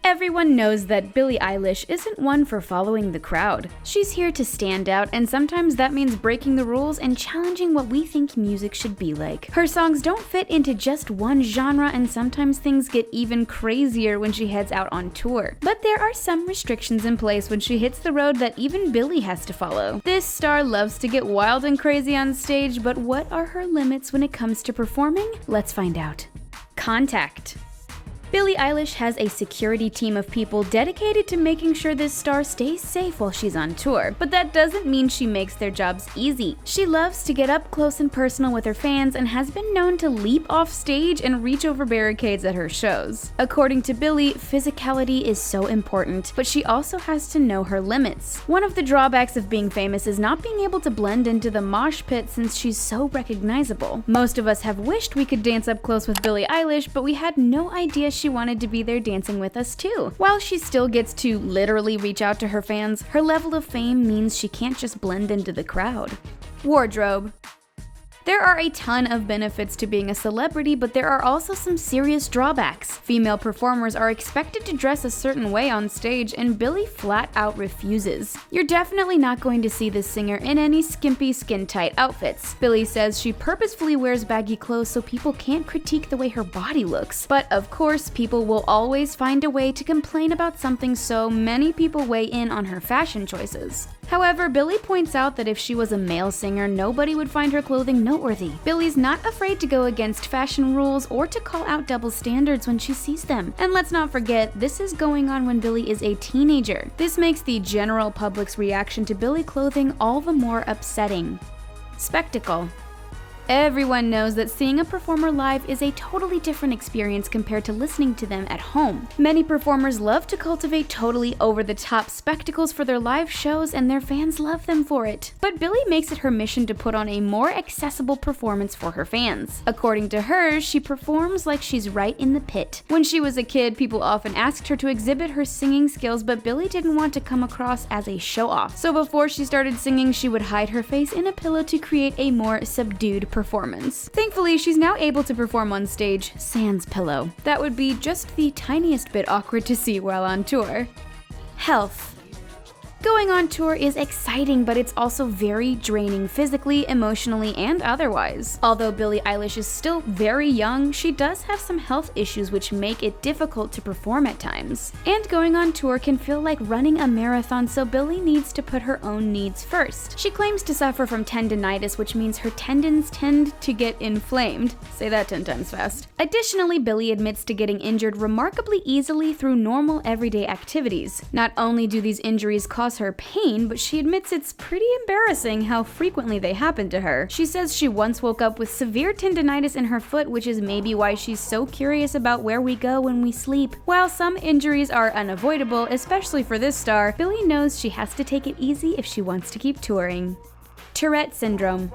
Everyone knows that Billie Eilish isn't one for following the crowd. She's here to stand out, and sometimes that means breaking the rules and challenging what we think music should be like. Her songs don't fit into just one genre, and sometimes things get even crazier when she heads out on tour. But there are some restrictions in place when she hits the road that even Billie has to follow. This star loves to get wild and crazy on stage, but what are her limits when it comes to performing? Let's find out. Contact. Billie Eilish has a security team of people dedicated to making sure this star stays safe while she's on tour, but that doesn't mean she makes their jobs easy. She loves to get up close and personal with her fans and has been known to leap off stage and reach over barricades at her shows. According to Billie, physicality is so important, but she also has to know her limits. One of the drawbacks of being famous is not being able to blend into the mosh pit since she's so recognizable. Most of us have wished we could dance up close with Billie Eilish, but we had no idea she wanted to be there dancing with us too. While she still gets to literally reach out to her fans, her level of fame means she can't just blend into the crowd. Wardrobe. There are a ton of benefits to being a celebrity, but there are also some serious drawbacks. Female performers are expected to dress a certain way on stage, and Billie flat out refuses. You're definitely not going to see this singer in any skimpy, skin-tight outfits. Billie says she purposefully wears baggy clothes so people can't critique the way her body looks. But of course, people will always find a way to complain about something, so many people weigh in on her fashion choices. However, Billie points out that if she was a male singer, nobody would find her clothing noteworthy. Billie's not afraid to go against fashion rules or to call out double standards when she sees them. And let's not forget, this is going on when Billie is a teenager. This makes the general public's reaction to Billie clothing all the more upsetting. Spectacle. Everyone knows that seeing a performer live is a totally different experience compared to listening to them at home. Many performers love to cultivate totally over-the-top spectacles for their live shows, and their fans love them for it. But Billie makes it her mission to put on a more accessible performance for her fans. According to her, she performs like she's right in the pit. When she was a kid, people often asked her to exhibit her singing skills, but Billie didn't want to come across as a show-off. So before she started singing, she would hide her face in a pillow to create a more subdued performance. Thankfully, she's now able to perform on stage sans pillow. That would be just the tiniest bit awkward to see while on tour. Health. Going on tour is exciting, but it's also very draining physically, emotionally, and otherwise. Although Billie Eilish is still very young, she does have some health issues which make it difficult to perform at times. And going on tour can feel like running a marathon, so Billie needs to put her own needs first. She claims to suffer from tendonitis, which means her tendons tend to get inflamed. Say that 10 times fast. Additionally, Billie admits to getting injured remarkably easily through normal everyday activities. Not only do these injuries cause her pain, but she admits it's pretty embarrassing how frequently they happen to her. She says she once woke up with severe tendonitis in her foot, which is maybe why she's so curious about where we go when we sleep. While some injuries are unavoidable, especially for this star, Billie knows she has to take it easy if she wants to keep touring. Tourette Syndrome.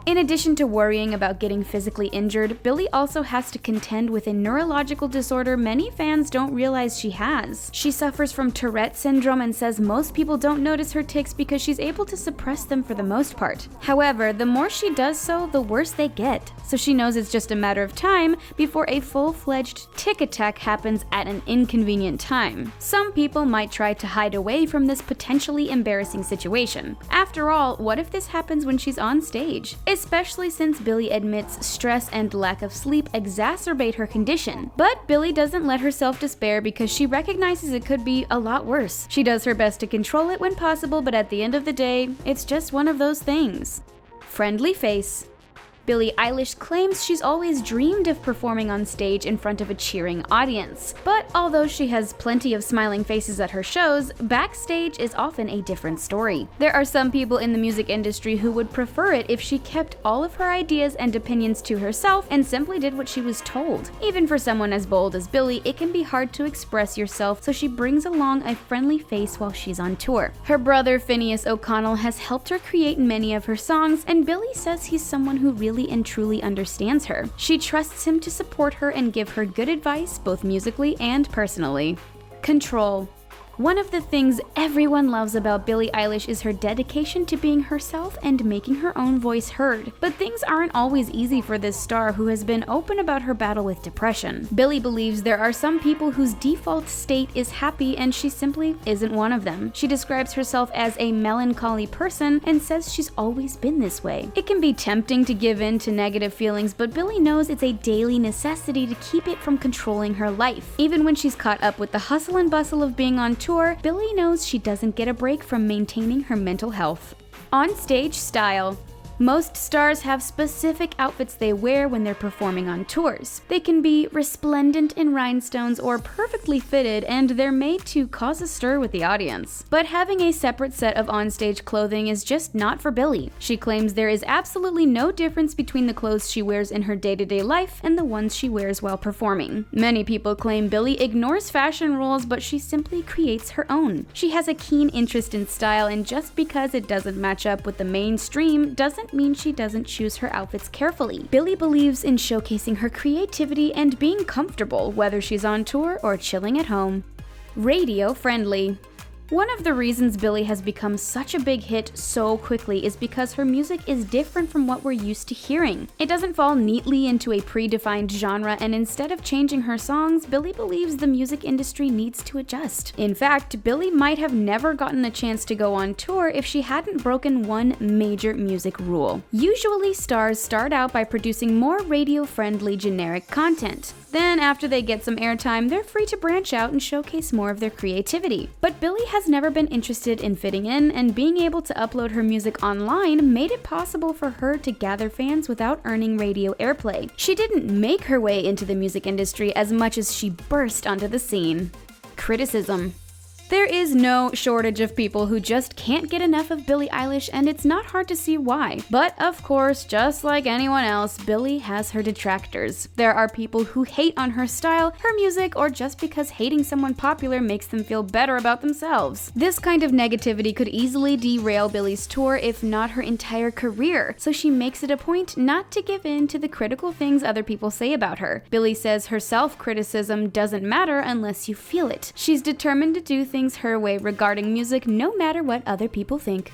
In addition to worrying about getting physically injured, Billie also has to contend with a neurological disorder many fans don't realize she has. She suffers from Tourette Syndrome and says most people don't notice her tics because she's able to suppress them for the most part. However, the more she does so, the worse they get. So she knows it's just a matter of time before a full-fledged tic attack happens at an inconvenient time. Some people might try to hide away from this potentially embarrassing situation. After all, what if this happens when she's on stage? Especially since Billie admits stress and lack of sleep exacerbate her condition. But Billie doesn't let herself despair because she recognizes it could be a lot worse. She does her best to control it when possible, but at the end of the day, it's just one of those things. Friendly face. Billie Eilish claims she's always dreamed of performing on stage in front of a cheering audience. But although she has plenty of smiling faces at her shows, backstage is often a different story. There are some people in the music industry who would prefer it if she kept all of her ideas and opinions to herself and simply did what she was told. Even for someone as bold as Billie, it can be hard to express yourself, so she brings along a friendly face while she's on tour. Her brother Finneas O'Connell has helped her create many of her songs, and Billie says he's someone who really and truly understands her. She trusts him to support her and give her good advice both musically and personally. Control. One of the things everyone loves about Billie Eilish is her dedication to being herself and making her own voice heard. But things aren't always easy for this star who has been open about her battle with depression. Billie believes there are some people whose default state is happy and she simply isn't one of them. She describes herself as a melancholy person and says she's always been this way. It can be tempting to give in to negative feelings, but Billie knows it's a daily necessity to keep it from controlling her life. Even when she's caught up with the hustle and bustle of being on tour, Billie knows she doesn't get a break from maintaining her mental health. On-stage style. Most stars have specific outfits they wear when they're performing on tours. They can be resplendent in rhinestones or perfectly fitted, and they're made to cause a stir with the audience. But having a separate set of onstage clothing is just not for Billie. She claims there is absolutely no difference between the clothes she wears in her day-to-day life and the ones she wears while performing. Many people claim Billie ignores fashion rules, but she simply creates her own. She has a keen interest in style, and just because it doesn't match up with the mainstream doesn't mean she doesn't choose her outfits carefully. Billie believes in showcasing her creativity and being comfortable, whether she's on tour or chilling at home. Radio friendly. One of the reasons Billie has become such a big hit so quickly is because her music is different from what we're used to hearing. It doesn't fall neatly into a predefined genre, and instead of changing her songs, Billie believes the music industry needs to adjust. In fact, Billie might have never gotten a chance to go on tour if she hadn't broken one major music rule. Usually, stars start out by producing more radio-friendly generic content. Then, after they get some airtime, they're free to branch out and showcase more of their creativity. But Billie has never been interested in fitting in, and being able to upload her music online made it possible for her to gather fans without earning radio airplay. She didn't make her way into the music industry as much as she burst onto the scene. Criticism. There is no shortage of people who just can't get enough of Billie Eilish, and it's not hard to see why. But of course, just like anyone else, Billie has her detractors. There are people who hate on her style, her music, or just because hating someone popular makes them feel better about themselves. This kind of negativity could easily derail Billie's tour, if not her entire career, so she makes it a point not to give in to the critical things other people say about her. Billie says her self-criticism doesn't matter unless you feel it. She's determined to do things her way regarding music, no matter what other people think.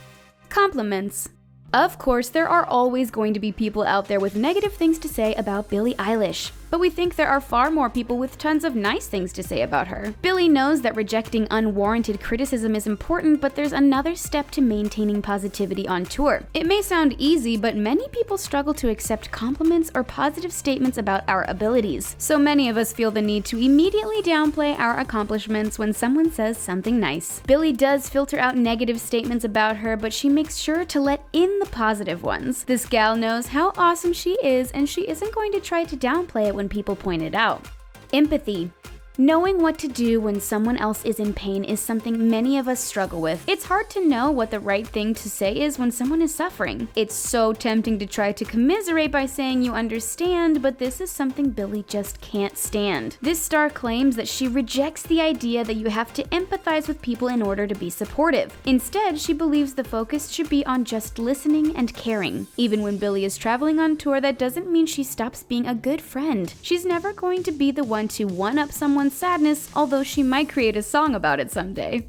Compliments. Of course, there are always going to be people out there with negative things to say about Billie Eilish. But we think there are far more people with tons of nice things to say about her. Billie knows that rejecting unwarranted criticism is important, but there's another step to maintaining positivity on tour. It may sound easy, but many people struggle to accept compliments or positive statements about our abilities. So many of us feel the need to immediately downplay our accomplishments when someone says something nice. Billie does filter out negative statements about her, but she makes sure to let in the positive ones. This gal knows how awesome she is, and she isn't going to try to downplay it when people point it out. Empathy. Knowing what to do when someone else is in pain is something many of us struggle with. It's hard to know what the right thing to say is when someone is suffering. It's so tempting to try to commiserate by saying you understand, but this is something Billie just can't stand. This star claims that she rejects the idea that you have to empathize with people in order to be supportive. Instead, she believes the focus should be on just listening and caring. Even when Billie is traveling on tour, that doesn't mean she stops being a good friend. She's never going to be the one to one-up someone's sadness, although she might create a song about it someday.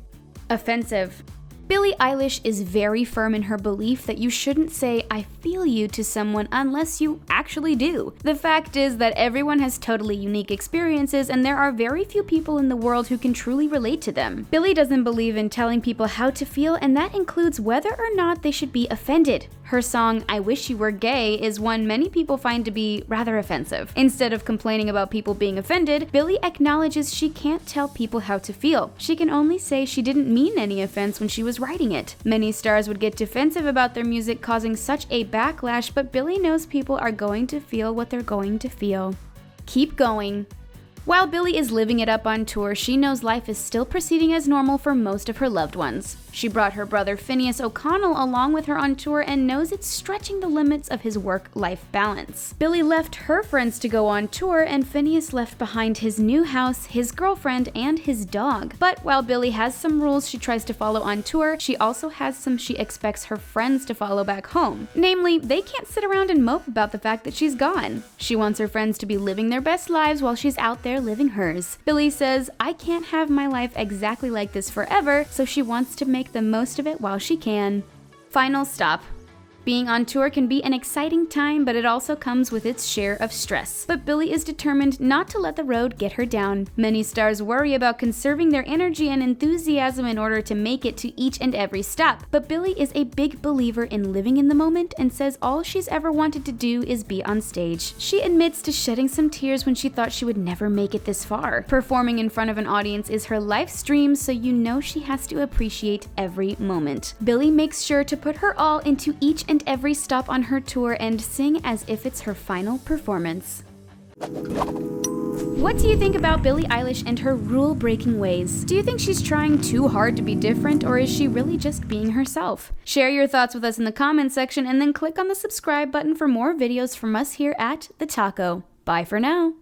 Offensive. Billie Eilish is very firm in her belief that you shouldn't say "I feel you" to someone unless you actually do. The fact is that everyone has totally unique experiences, and there are very few people in the world who can truly relate to them. Billie doesn't believe in telling people how to feel, and that includes whether or not they should be offended. Her song "I Wish You Were Gay" is one many people find to be rather offensive. Instead of complaining about people being offended, Billie acknowledges she can't tell people how to feel. She can only say she didn't mean any offense when she was writing it. Many stars would get defensive about their music, causing such a backlash, but Billie knows people are going to feel what they're going to feel. Keep going. While Billie is living it up on tour, she knows life is still proceeding as normal for most of her loved ones. She brought her brother Finneas O'Connell along with her on tour and knows it's stretching the limits of his work-life balance. Billie left her friends to go on tour, and Finneas left behind his new house, his girlfriend, and his dog. But while Billie has some rules she tries to follow on tour, she also has some she expects her friends to follow back home. Namely, they can't sit around and mope about the fact that she's gone. She wants her friends to be living their best lives while she's out there living hers. Billie says, "I can't have my life exactly like this forever," so she wants to make the most of it while she can. Final stop. Being on tour can be an exciting time, but it also comes with its share of stress. But Billie is determined not to let the road get her down. Many stars worry about conserving their energy and enthusiasm in order to make it to each and every stop. But Billie is a big believer in living in the moment and says all she's ever wanted to do is be on stage. She admits to shedding some tears when she thought she would never make it this far. Performing in front of an audience is her life's dream, so you know she has to appreciate every moment. Billie makes sure to put her all into each and every stop on her tour and sing as if it's her final performance. What do you think about Billie Eilish and her rule-breaking ways? Do you think she's trying too hard to be different, or is she really just being herself? Share your thoughts with us in the comments section and then click on the subscribe button for more videos from us here at The Taco. Bye for now.